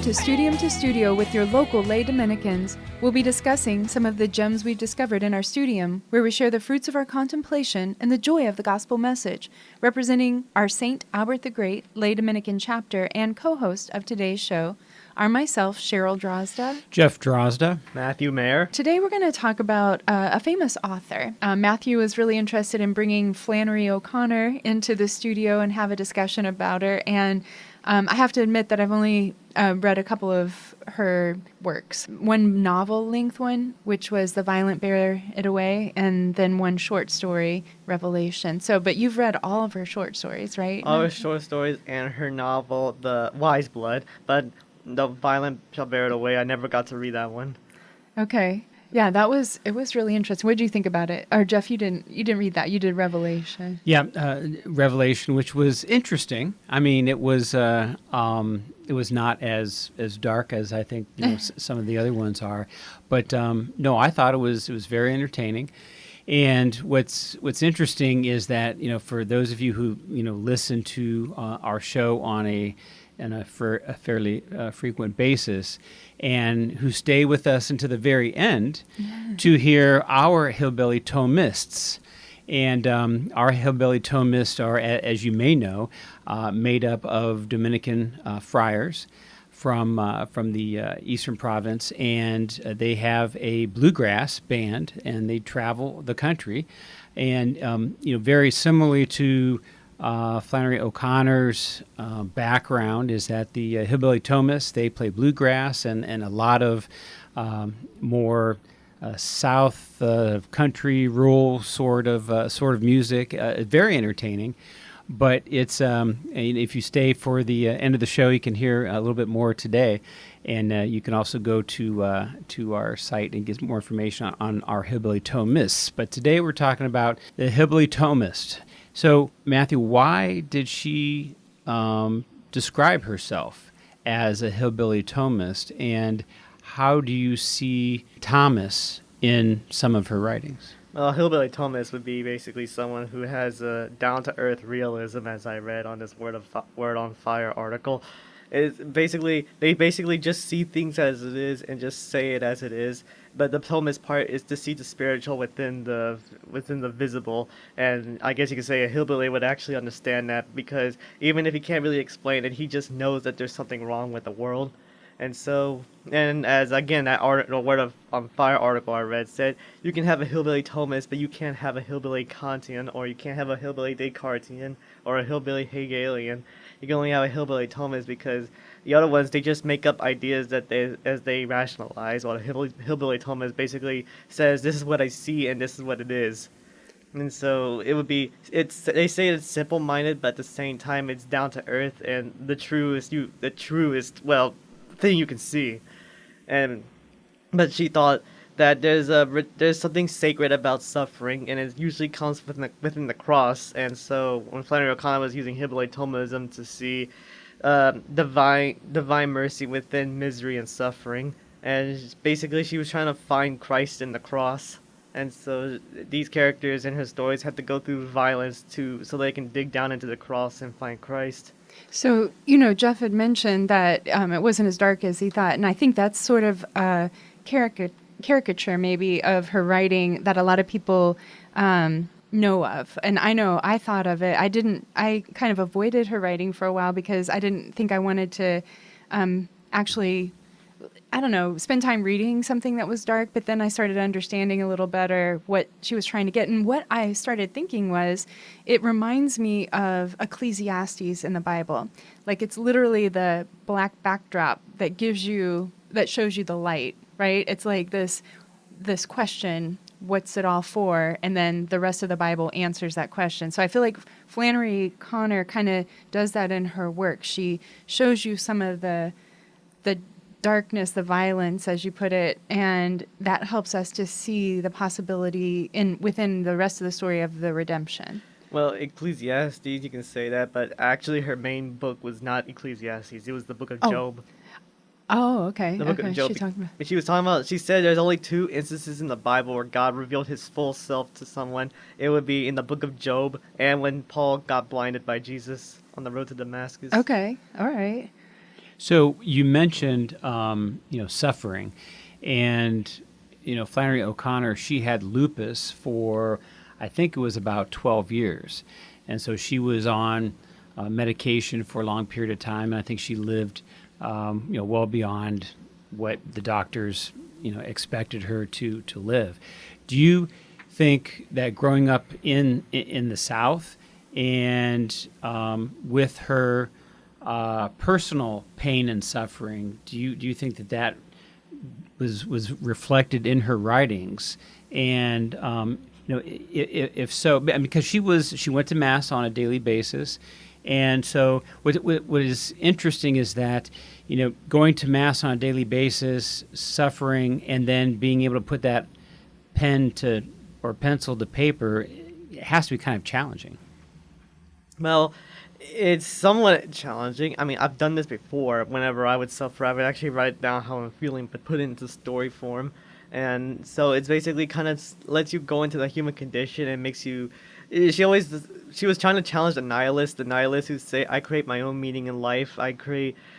Welcome to Studio with your local lay Dominicans. We'll be discussing some of the gems we've discovered in our studium, where we share the fruits of our contemplation and the joy of the gospel message, representing our St. Albert the Great lay Dominican chapter and co-host of today's show are myself, Cheryl Drozda, Jeff Drozda, Matthew Mayer. Today we're going to talk about a famous author. Matthew was really interested in bringing Flannery O'Connor into the studio and have a discussion about her, and I have to admit that I've only read a couple of her works. One novel-length one, which was The Violent Bear It Away, and then one short story, Revelation. But you've read all of her short stories, right? All her short stories and her novel, The Wise Blood, but The Violent Shall Bear It Away, I never got to read that one. Okay. Yeah, it was really interesting. What did you think about it? Or Jeff, you didn't read that. You did Revelation. Yeah, Revelation, which was interesting. I mean, it was not as dark as I think some of the other ones are, but no, I thought it was very entertaining. And what's interesting is that for those of you who listen to our show on a fairly frequent basis, and who stay with us until the very end to hear our Hillbilly Thomists. And our Hillbilly Thomists are, as you may know, made up of Dominican friars from the Eastern Province, and they have a bluegrass band, and they travel the country. And very similarly to Flannery O'Connor's background is that the Hillbilly Thomists, they play bluegrass and a lot of more south country rural sort of music. Very entertaining, but it's if you stay for the end of the show, you can hear a little bit more today, and you can also go to our site and get more information on our Hillbilly Thomists. But today we're talking about the Hillbilly Thomist. So, Matthew, why did she describe herself as a Hillbilly Thomist, and how do you see Thomas in some of her writings? Well, Hillbilly Thomist would be basically someone who has a down-to-earth realism, as I read on this Word on Fire article. They basically just see things as it is and just say it as it is. But the Thomist part is to see the spiritual within the visible, and I guess you could say a hillbilly would actually understand that, because even if he can't really explain it, he just knows that there's something wrong with the world. And as again that Word on Fire article I read said, you can have a Hillbilly Thomist, but you can't have a Hillbilly Kantian, or you can't have a Hillbilly Descartesian, or a Hillbilly Hegelian. You can only have a Hillbilly Thomist, because the other ones, they just make up ideas that they rationalize, while a Hillbilly Thomist basically says, this is what I see and this is what it is. And so they say it's simple-minded, but at the same time it's down to earth and the truest thing you can see. But she thought that there's something sacred about suffering, and it usually comes within the cross. And so when Flannery O'Connor was using Hillbilly Thomism to see divine mercy within misery and suffering, and basically she was trying to find Christ in the cross. And so these characters in her stories had to go through violence so they can dig down into the cross and find Christ. So, Jeff had mentioned that it wasn't as dark as he thought, and I think that's sort of a caricature maybe of her writing that a lot of people know of. And I know I thought of it. I kind of avoided her writing for a while because I didn't think I wanted to actually, spend time reading something that was dark, but then I started understanding a little better what she was trying to get. And what I started thinking was, it reminds me of Ecclesiastes in the Bible. Like, it's literally the black backdrop that shows you the light, right? It's like this question, what's it all for? And then the rest of the Bible answers that question. So I feel like Flannery O'Connor kind of does that in her work. She shows you some of the darkness, the violence, as you put it, and that helps us to see the possibility within the rest of the story of the redemption. Well, Ecclesiastes, you can say that, but actually her main book was not Ecclesiastes. It was the book of Job. Oh, okay. The book of Job. She said there's only 2 instances in the Bible where God revealed his full self to someone. It would be in the book of Job and when Paul got blinded by Jesus on the road to Damascus. Okay. All right. So you mentioned, suffering, and Flannery O'Connor. She had lupus for, I think it was about 12 years, and so she was on medication for a long period of time. And I think she lived, well beyond what the doctors, expected her to live. Do you think that growing up in the South and with her personal pain and suffering, do you think that was reflected in her writings? And if so, because she went to mass on a daily basis, and so what is interesting is that going to mass on a daily basis, suffering, and then being able to put that pen to or pencil to paper, it has to be kind of challenging. Well, it's somewhat challenging. I mean, I've done this before. Whenever I would suffer, I would actually write down how I'm feeling, but put it into story form. And so it's basically kind of lets you go into the human condition and makes you. She was trying to challenge the nihilists who say, I create my own meaning in life.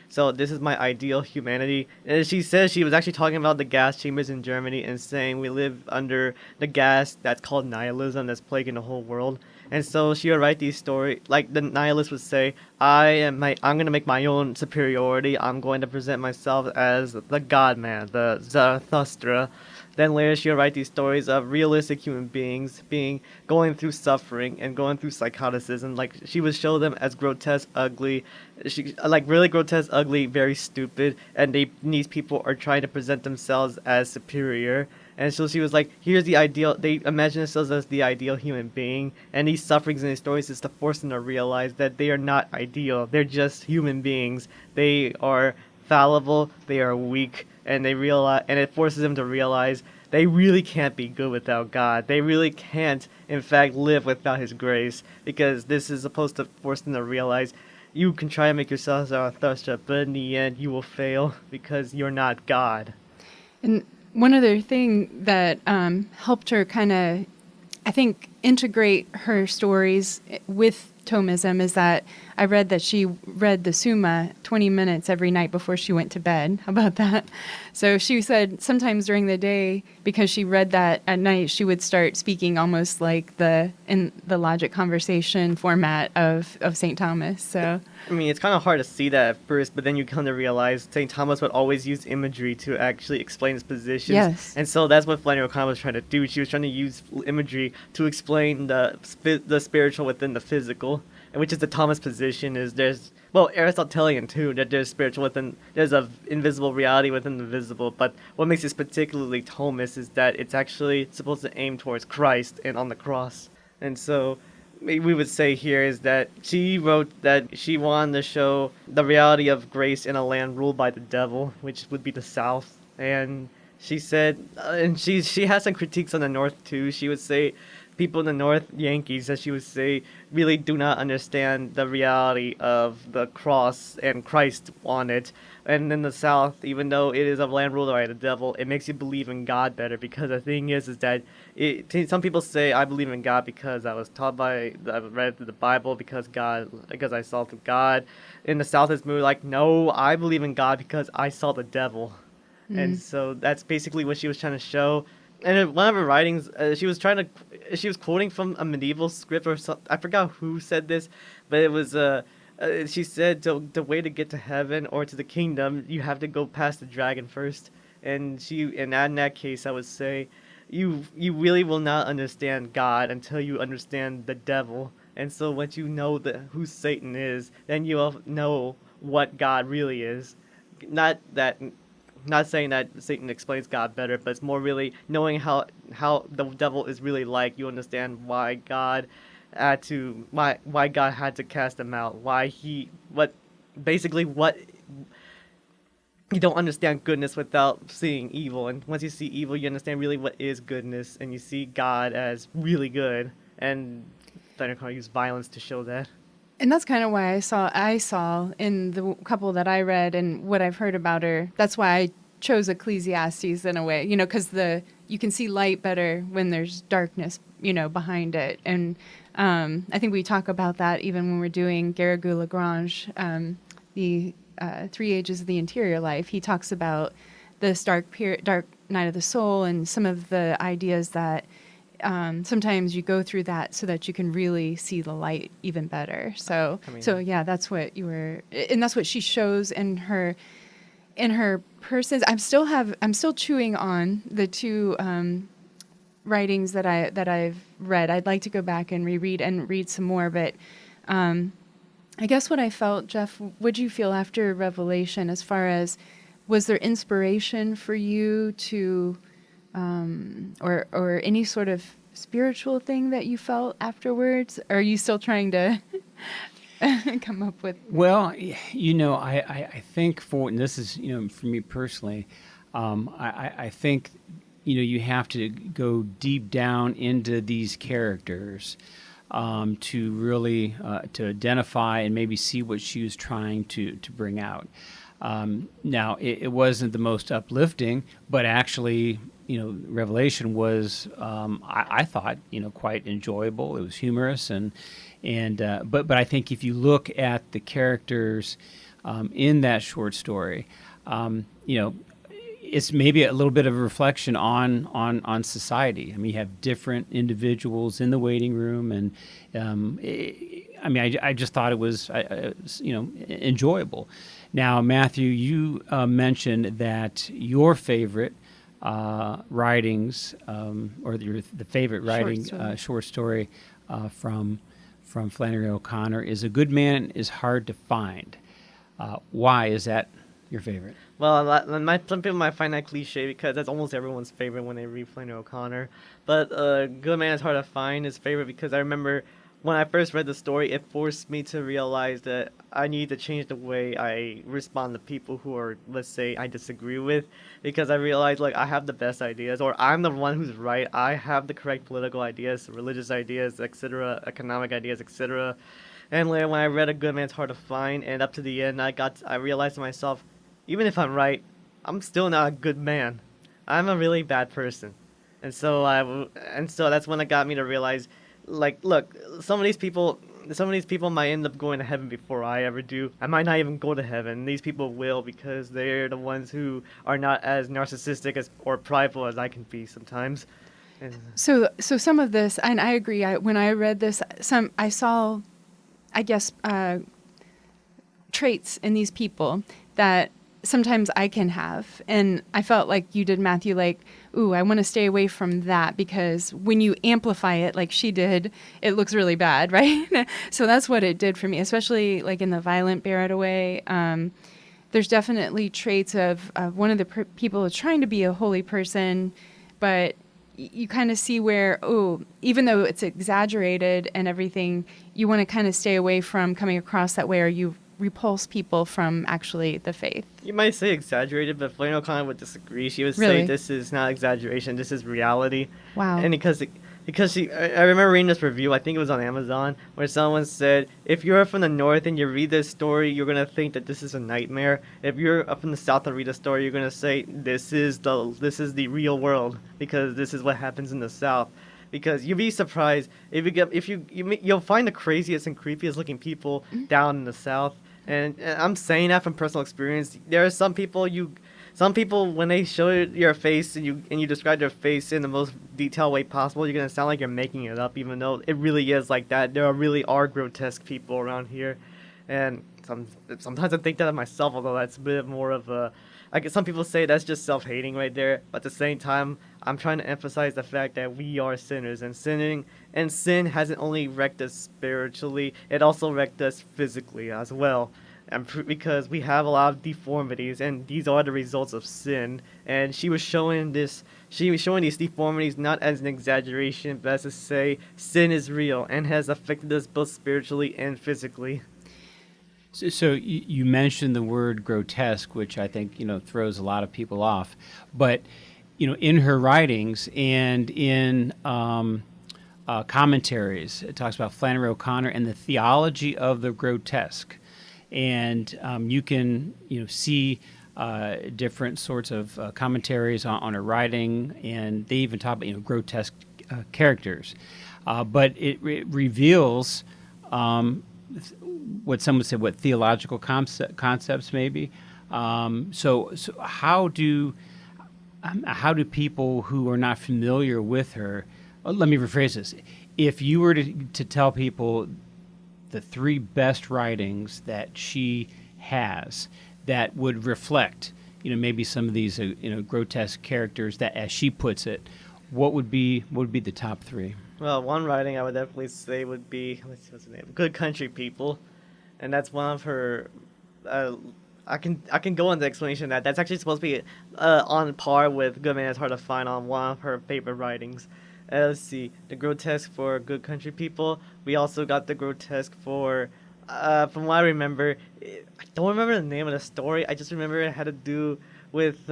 So this is my ideal humanity. And she says she was actually talking about the gas chambers in Germany and saying we live under the gas that's called nihilism that's plaguing the whole world. And so she would write these stories, like the nihilist would say, I'm going to make my own superiority. I'm going to present myself as the God man, the Zarathustra. Then later she would write these stories of realistic human beings going through suffering and going through psychoticism. Like she would show them as grotesque, ugly, really grotesque, ugly, very stupid, and these people are trying to present themselves as superior. And so she was like, here's the ideal, they imagine themselves as the ideal human being, and these sufferings in these stories is to force them to realize that they are not ideal, they're just human beings. They are fallible, they are weak, and it forces them to realize they really can't be good without God. They really can't, in fact, live without His grace, because this is supposed to force them to realize you can try to make yourself Zarathustra, but in the end you will fail because you're not God. And one other thing that helped her kind of, I think, integrate her stories with Thomism is that I read that she read the Summa 20 minutes every night before she went to bed. How about that? So she said sometimes during the day, because she read that at night, she would start speaking almost like in the logic conversation format of St. Thomas. So I mean, it's kind of hard to see that at first, but then you come to realize St. Thomas would always use imagery to actually explain his positions. Yes. And so that's what Flannery O'Connor was trying to do. She was trying to use imagery to explain the spiritual within the physical, and which is the Thomas position. Aristotelian too, that there's there's a invisible reality within the visible. But what makes this particularly Thomist is that it's actually supposed to aim towards Christ and on the cross. And so we would say here is that she wrote that she wanted to show the reality of grace in a land ruled by the devil, which would be the South. And she said, and she has some critiques on the North too. She would say people in the North, Yankees, as she would say, really do not understand the reality of the cross and Christ on it. And in the South, even though it is a land ruled by the devil, it makes you believe in God better, because the thing is that some people say, I believe in God because I read the Bible because I saw through God. In the South, it's more like, no, I believe in God because I saw the devil. And so that's basically what she was trying to show. And in one of her writings, she was quoting from a medieval script or something. I forgot who said this, but it was she said the way to get to heaven or to the kingdom, you have to go past the dragon first. And in that case, I would say, you really will not understand God until you understand the devil. And so once you know who Satan is, then you'll know what God really is. Not saying that Satan explains God better, but it's more really knowing how the devil is really like. You understand why God had to cast him out. You don't understand goodness without seeing evil, and once you see evil, you understand really what is goodness, and you see God as really good. And Flannery O'Connor used violence to show that. And that's kind of why I saw in the couple that I read and what I've heard about her. That's why I chose Ecclesiastes in a way, because you can see light better when there's darkness, behind it. And I think we talk about that even when we're doing Garrigou Lagrange, the Three Ages of the Interior Life, he talks about this dark night of the soul and some of the ideas that sometimes you go through that so that you can really see the light even better. So, I mean, so yeah, that's what you were, and that's what she shows in her persons. I'm still chewing on the two writings that I've read. I'd like to go back and reread and read some more, but I guess what I felt, Jeff, what'd you feel after Revelation as far as, was there inspiration for you to, or any sort of spiritual thing that you felt afterwards? Or are you still trying to come up with? Well, I think and this is, for me personally, I think, you have to go deep down into these characters to really to identify and maybe see what she was trying to bring out. Now, it wasn't the most uplifting, but actually, Revelation was, I thought, quite enjoyable. It was humorous, but I think if you look at the characters in that short story, it's maybe a little bit of a reflection on society. I mean, you have different individuals in the waiting room, and I just thought it was, enjoyable. Now, Matthew, you mentioned that your favorite writings, or the favorite writing short story from Flannery O'Connor is "A Good Man is Hard to Find." Why is that your favorite? Well, some people might find that cliche because that's almost everyone's favorite when they read Flannery O'Connor. But Good Man is Hard to Find is favorite because I remember when I first read the story, it forced me to realize that I need to change the way I respond to people who are, let's say, I disagree with. Because I realized, like, I have the best ideas, or I'm the one who's right. I have the correct political ideas, religious ideas, etc., economic ideas, etc. And later, when I read A Good Man's Hard to Find, and up to the end, I realized to myself, even if I'm right, I'm still not a good man. I'm a really bad person. And so that's when it got me to realize, like, look, some of these people might end up going to heaven before I ever do. I might not even go to heaven. These people will, because they're the ones who are not as narcissistic or prideful as I can be sometimes. And So some of this, and I agree. When I read this, I saw, I guess, traits in these people that sometimes I can have. And I felt like you did, Matthew, like, ooh, I want to stay away from that, because when you amplify it like she did, it looks really bad, right? So that's what it did for me, especially like in the violent Bear It Away. There's definitely traits of one of the people is trying to be a holy person, but you kind of see where, oh, even though it's exaggerated and everything, you want to kind of stay away from coming across that way, or you repulse people from actually the faith. you might say exaggerated, but Flannery O'Connor would disagree. She would Really? say this is not exaggeration, this is reality. Wow. And because I remember reading this review, I think it was on Amazon, where someone said, if you're from the north and you read this story, you're gonna think that this is a nightmare. If you're up in the south and read the story, you're gonna say this is the real world, because this is what happens in the south. Because you'll be surprised you'll find the craziest and creepiest looking people down in the south. And I'm saying that from personal experience. There are some people when they show your face and you describe their face in the most detailed way possible, you're gonna sound like you're making it up, even though it really is like that. There really are grotesque people around here, and sometimes I think that of myself. Although that's a bit more of a, I guess some people say that's just self-hating right there. But at the same time, I'm trying to emphasize the fact that we are sinners, and sin hasn't only wrecked us spiritually; it also wrecked us physically as well. And because we have a lot of deformities, and these are the results of sin. And she was showing these deformities not as an exaggeration, but as to say sin is real and has affected us both spiritually and physically. So you mentioned the word grotesque, which I think throws a lot of people off, but in her writings and in commentaries, it talks about Flannery O'Connor and the theology of the grotesque. And you can see different sorts of commentaries on her writing, and they even talk about grotesque characters. But it reveals what some would say, what theological concepts maybe. So how do people who are not familiar with her, let me rephrase this. If you were to tell people the 3 best writings that she has that would reflect, maybe some of these, grotesque characters that, as she puts it, what would be the top 3? Well, one writing I would definitely say would be, let's see, what's the name? Good Country People, and that's one of her. I can go into explanation of that. That's actually supposed to be on par with Good Man It's Hard to Find on one of her favorite writings. Let's see, the grotesque for Good Country People. We also got the grotesque for, from what I remember, I don't remember the name of the story. I just remember it had to do with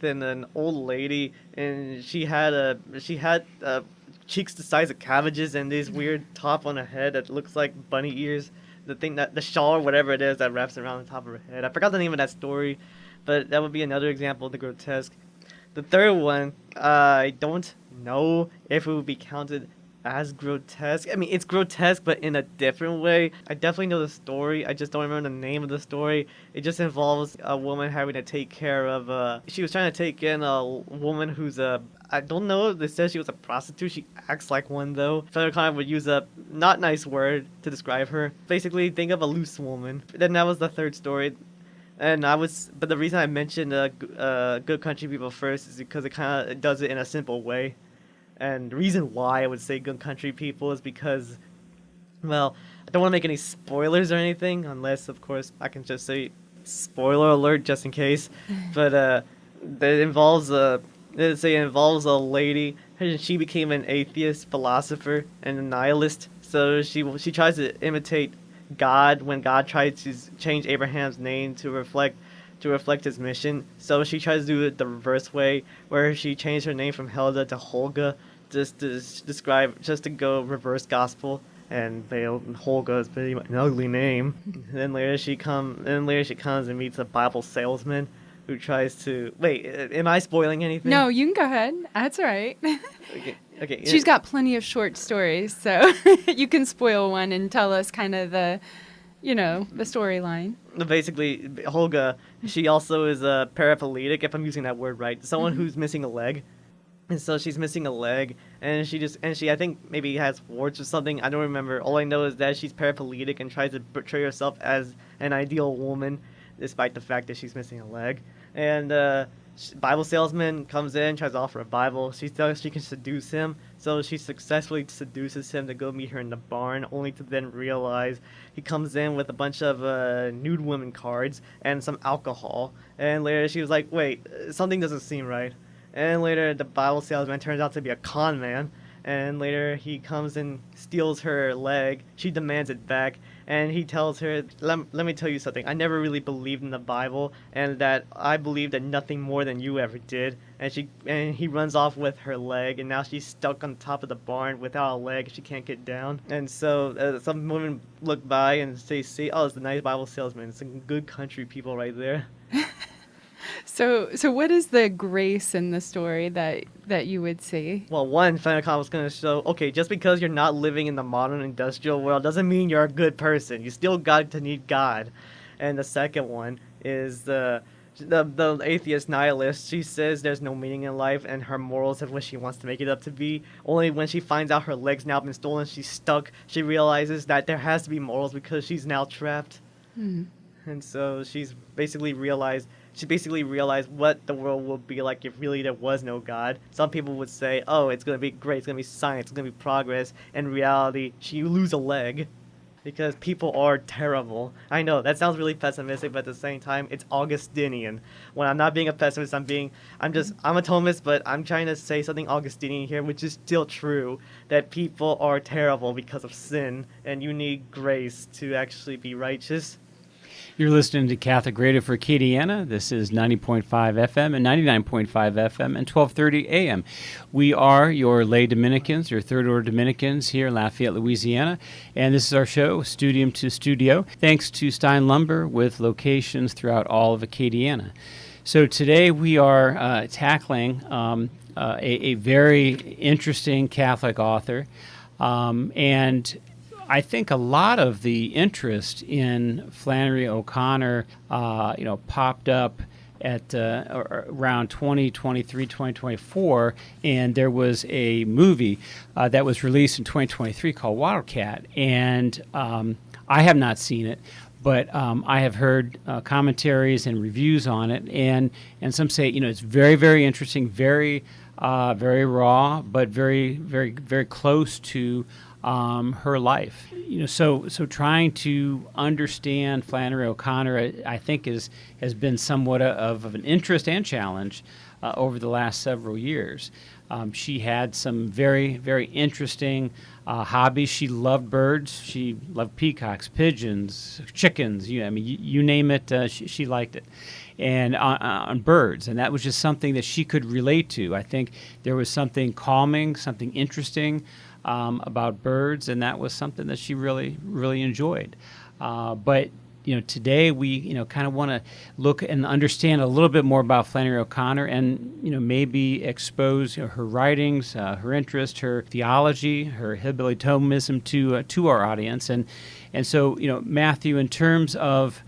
an old lady, and she had cheeks the size of cabbages and this weird top on her head that looks like bunny ears. The shawl or whatever it is that wraps around the top of her head. I forgot the name of that story, but that would be another example of the grotesque. The third one, I don't know if it would be counted as grotesque. I mean, it's grotesque, but in a different way. I definitely know the story. I just don't remember the name of the story. It just involves a woman having to take care of, she was trying to take in a woman who's I don't know if it says she was a prostitute. She acts like one, though. Flannery O'Connor would use a not nice word to describe her. Basically, think of a loose woman. Then that was the third story. But the reason I mentioned Good Country People first is because it kind of does it in a simple way. And the reason why I would say Good Country People is because, well, I don't want to make any spoilers or anything, unless, of course, I can just say spoiler alert just in case. But it involves a lady. She became an atheist philosopher and a nihilist. So she tries to imitate God when God tried to change Abraham's name to reflect his mission. So she tries to do it the reverse way, where she changed her name from Helga to Holga, just to go reverse gospel. And Holga is pretty much an ugly name. Then later she comes and meets a Bible salesman who tries to wait. Am I spoiling anything? No, you can go ahead. That's all right. Okay. She's got plenty of short stories, so you can spoil one and tell us kind of the storyline. Basically, Holga, she also is a paraplegic, if I'm using that word right. Someone who's missing a leg. And so she's missing a leg, and she I think maybe has warts or something. I don't remember. All I know is that she's paraplegic and tries to portray herself as an ideal woman, despite the fact that she's missing a leg. And Bible salesman comes in, tries to offer a Bible. She thinks she can seduce him, so she successfully seduces him to go meet her in the barn, only to then realize he comes in with a bunch of nude women cards and some alcohol. And later she was like, wait, something doesn't seem right. And later the Bible salesman turns out to be a con man. And later he comes and steals her leg. She demands it back. And he tells her, let me tell you something. I never really believed in the Bible, and that I believed that nothing more than you ever did. And he runs off with her leg, and now she's stuck on top of the barn without a leg. She can't get down. And so some women look by and see, oh, it's the nice Bible salesman. It's some Good Country People right there. So what is the grace in the story that you would see? Well, one, Flannery O'Connor was going to show, okay, just because you're not living in the modern industrial world doesn't mean you're a good person. You still got to need God. And the second one is the atheist nihilist. She says there's no meaning in life, and her morals are what she wants to make it up to be. Only when she finds out her leg's now been stolen, she's stuck. She realizes that there has to be morals because she's now trapped. And so she basically realized what the world would be like if really there was no God. Some people would say, oh, it's going to be great, it's going to be science, it's going to be progress. In reality, you lose a leg because people are terrible. I know, that sounds really pessimistic, but at the same time, it's Augustinian. When I'm not being a pessimist, I'm a Thomist, but I'm trying to say something Augustinian here, which is still true, that people are terrible because of sin, and you need grace to actually be righteous. You're listening to Catholic Radio for Acadiana. This is 90.5 FM and 99.5 FM and 1230 AM. We are your lay Dominicans, your third order Dominicans here in Lafayette, Louisiana. And this is our show, Studium to Studio, thanks to Stein Lumber with locations throughout all of Acadiana. So today we are tackling a very interesting Catholic author. And I think a lot of the interest in Flannery O'Connor, popped up at around 2023, 2024, and there was a movie that was released in 2023 called Wildcat, and I have not seen it, but I have heard commentaries and reviews on it, and some say it's very, very interesting, very very raw, but very, very, very close to her life. So trying to understand Flannery O'Connor, I think, has been somewhat of an interest and challenge over the last several years. She had some very, very interesting hobbies. She loved birds. She loved peacocks, pigeons, chickens. You name it, she liked it. And on birds, and that was just something that she could relate to. I think there was something calming, something interesting about birds, and that was something that she really, really enjoyed. But today we kind of want to look and understand a little bit more about Flannery O'Connor, and maybe expose her writings, her interest, her theology, her Hillbilly Thomism to our audience. And so Matthew, in terms of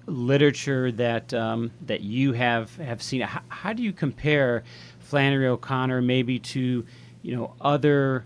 literature that you have seen, how do you compare Flannery O'Connor maybe to other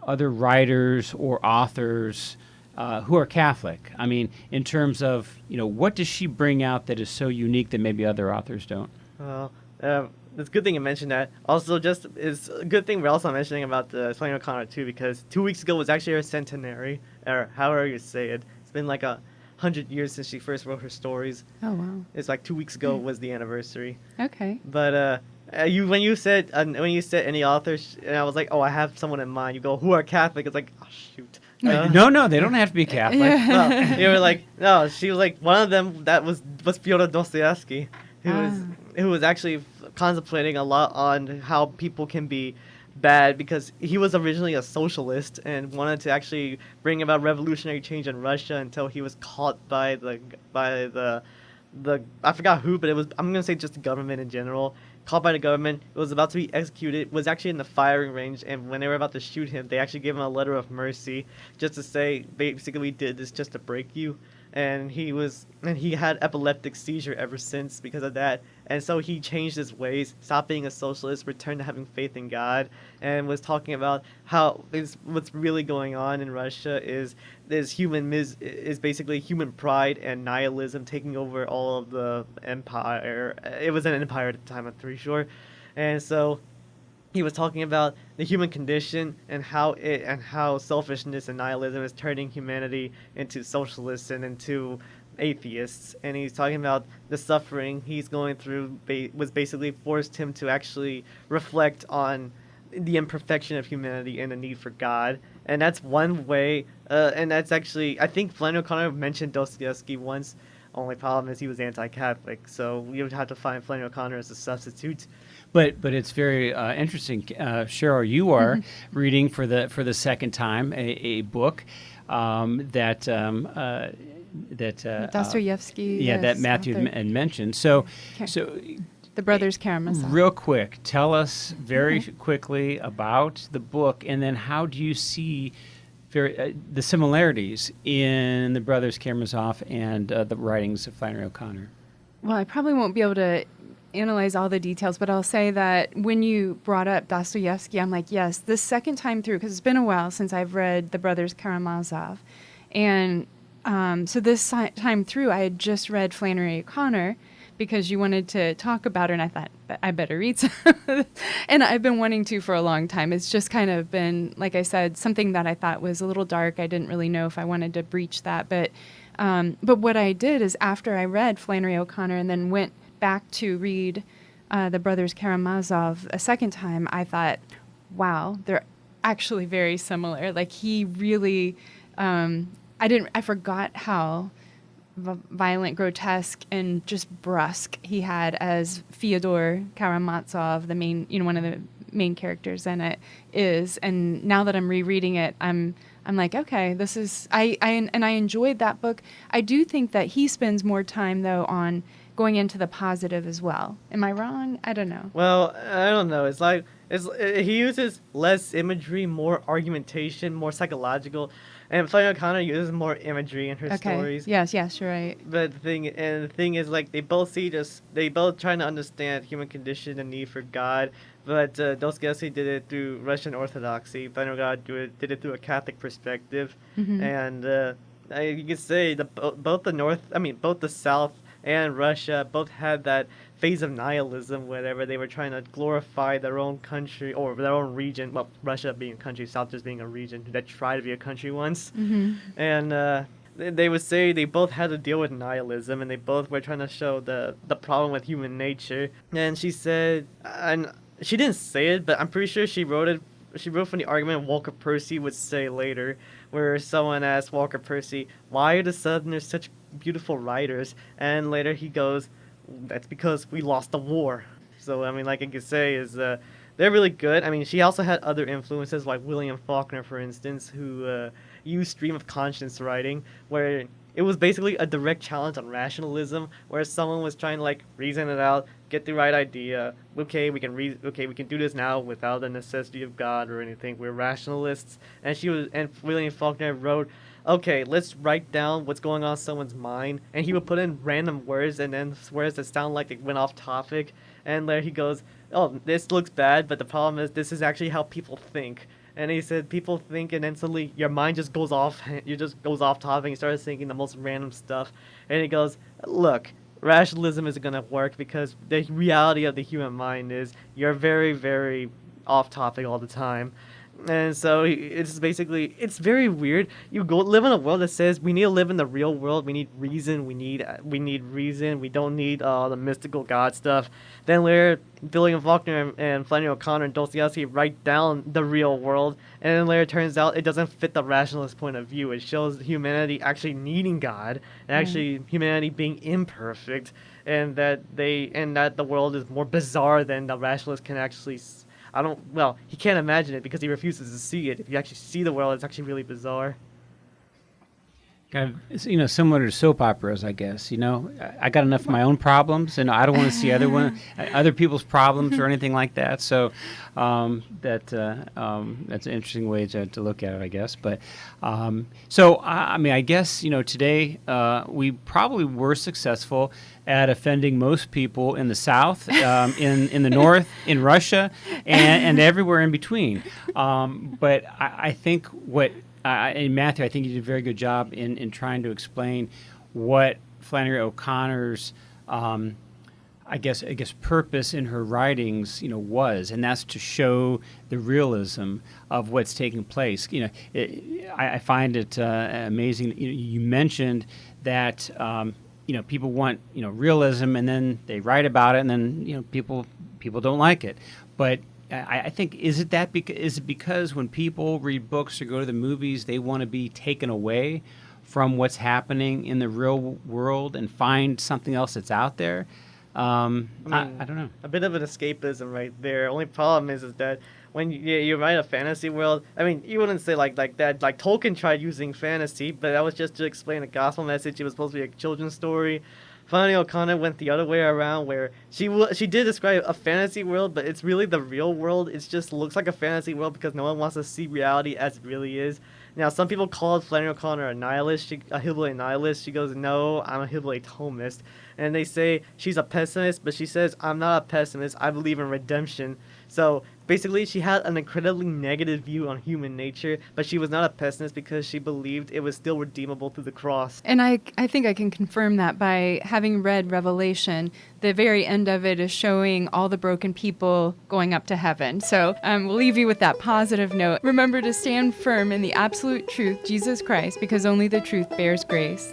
writers or authors who are Catholic? I mean, in terms of what does she bring out that is so unique that maybe other authors don't? Well, it's a good thing you mentioned that. Also, it's a good thing we're also mentioning about the Flannery O'Connor too, because 2 weeks ago was actually her centenary, or however you say it. It's been like 100 years since she first wrote her stories. Oh, wow. It's like 2 weeks ago was the anniversary. Okay. But when you said any authors, and I was like, oh, I have someone in mind. You go, who are Catholic? It's like, oh shoot. No, they don't have to be Catholic. Yeah. No, you were like, no. She was like, one of them that was Fyodor Dostoevsky, who was actually contemplating a lot on how people can be bad, because he was originally a socialist and wanted to actually bring about revolutionary change in Russia until he was caught by the I forgot who, but I'm gonna say just the government in general. Caught by the government, it was about to be executed, was actually in the firing range, and when they were about to shoot him, they actually gave him a letter of mercy, just to say, basically, we did this just to break you. And he had epileptic seizure ever since because of that. And so he changed his ways, stopped being a socialist, returned to having faith in God, and was talking about how what's really going on in Russia is basically human pride and nihilism taking over all of the empire. It was an empire at the time, I'm pretty sure. And so he was talking about the human condition and how selfishness and nihilism is turning humanity into socialists and into atheists. And he's talking about the suffering he's going through was basically forced him to actually reflect on the imperfection of humanity and the need for God. And that's one way. And that's actually, I think Flannery O'Connor mentioned Dostoevsky once. Only problem is he was anti-Catholic, so we would have to find Flannery O'Connor as a substitute. But it's very interesting, Cheryl. You are reading for the second time a book that Dostoevsky. that Matthew had mentioned. So the Brothers Karamazov. Real quick, tell us very quickly about the book, and then how do you see the similarities in the Brothers Karamazov and the writings of Flannery O'Connor? Well, I probably won't be able to analyze all the details, but I'll say that when you brought up Dostoevsky, I'm like, yes, this second time through, because it's been a while since I've read the Brothers Karamazov, and so this time through, I had just read Flannery O'Connor because you wanted to talk about her, and I thought, I better read some. And I've been wanting to for a long time. It's just kind of been, like I said, something that I thought was a little dark. I didn't really know if I wanted to breach that. But what I did is after I read Flannery O'Connor and then went back to read the Brothers Karamazov a second time, I thought, wow, they're actually very similar. Like he really, I forgot how violent, grotesque, and just brusque he had as Fyodor Karamazov, the main, one of the main characters in it is. And now that I'm rereading it, I'm like, okay, this is I enjoyed that book. I do think that he spends more time though on going into the positive as well. Am I wrong? I don't know. Well, I don't know. It's like he uses less imagery, more argumentation, more psychological, and Flannery O'Connor uses more imagery in her Okay. stories. Yes, you're right. But the thing is, like, they both trying to understand human condition and need for God. But Dostoevsky did it through Russian Orthodoxy. Flannery O'Connor did it through a Catholic perspective, and you could say both the South and Russia both had that phase of nihilism, whenever they were trying to glorify their own country or their own region. Well, Russia being a country, South just being a region that tried to be a country once. And they would say they both had to deal with nihilism, and they both were trying to show the problem with human nature. And she said, and she didn't say it, but I'm pretty sure she wrote it. She wrote from the argument Walker Percy would say later, where someone asked Walker Percy, "Why are the Southerners such beautiful writers?" And later he goes, "That's because we lost the war." So, I mean, like I could say is they're really good. I mean, she also had other influences like William Faulkner, for instance, who used stream of conscience writing, where it was basically a direct challenge on rationalism, where someone was trying to like reason it out, get the right idea. Okay, we can do this now without the necessity of God or anything. We're rationalists. And William Faulkner wrote, okay, let's write down what's going on in someone's mind, and he would put in random words and then words that sound like they went off topic. And there he goes, "Oh, this looks bad, but the problem is this is actually how people think." And he said, people think, and then suddenly your mind just goes off. You just goes off topic. You start thinking the most random stuff. And he goes, "Look, rationalism isn't gonna work because the reality of the human mind is you're very, very off topic all the time." And so it's very weird. You go live in a world that says we need to live in the real world. We need reason. We need reason. We don't need the mystical God stuff. Then later, William Faulkner and Flannery O'Connor and Dostoevsky write down the real world, and then later it turns out it doesn't fit the rationalist point of view. It shows humanity actually needing God, and actually humanity being imperfect, and that the world is more bizarre than the rationalist can actually. He can't imagine it because he refuses to see it. If you actually see the world, it's actually really bizarre. Kind of, similar to soap operas, I guess. I got enough of my own problems, and I don't want to see other people's problems or anything like that. So that's an interesting way to look at it, I guess. But I guess today we probably were successful at offending most people in the South, in the North, in Russia, and everywhere in between. But I think and Matthew, I think you did a very good job in trying to explain what Flannery O'Connor's, I guess purpose in her writings, was, and that's to show the realism of what's taking place. I find it amazing. You mentioned that people want realism, and then they write about it, and then people don't like it, but I think is it because when people read books or go to the movies, they want to be taken away from what's happening in the real world and find something else that's out there? I don't know. A bit of an escapism right there. Only problem is that when you write a fantasy world, you wouldn't say like that. Like Tolkien tried using fantasy, but that was just to explain a gospel message. It was supposed to be a children's story. Flannery O'Connor went the other way around, where she did describe a fantasy world, but it's really the real world. It just looks like a fantasy world because no one wants to see reality as it really is. Now, some people called Flannery O'Connor a nihilist, a hillbilly nihilist. She goes, "No, I'm a hillbilly Thomist." And they say she's a pessimist, but she says, "I'm not a pessimist. I believe in redemption." So basically, she had an incredibly negative view on human nature, but she was not a pessimist because she believed it was still redeemable through the cross. And I think I can confirm that by having read Revelation. The very end of it is showing all the broken people going up to heaven. So we'll leave you with that positive note. Remember to stand firm in the absolute truth, Jesus Christ, because only the truth bears grace.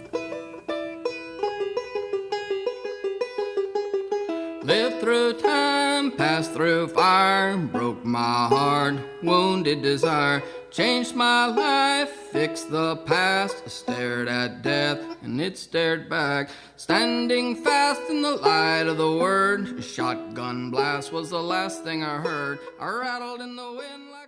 Lived through time, passed through fire, broke my heart, wounded desire, changed my life, fixed the past, stared at death and it stared back, standing fast in the light of the word, a shotgun blast was the last thing I heard, I rattled in the wind like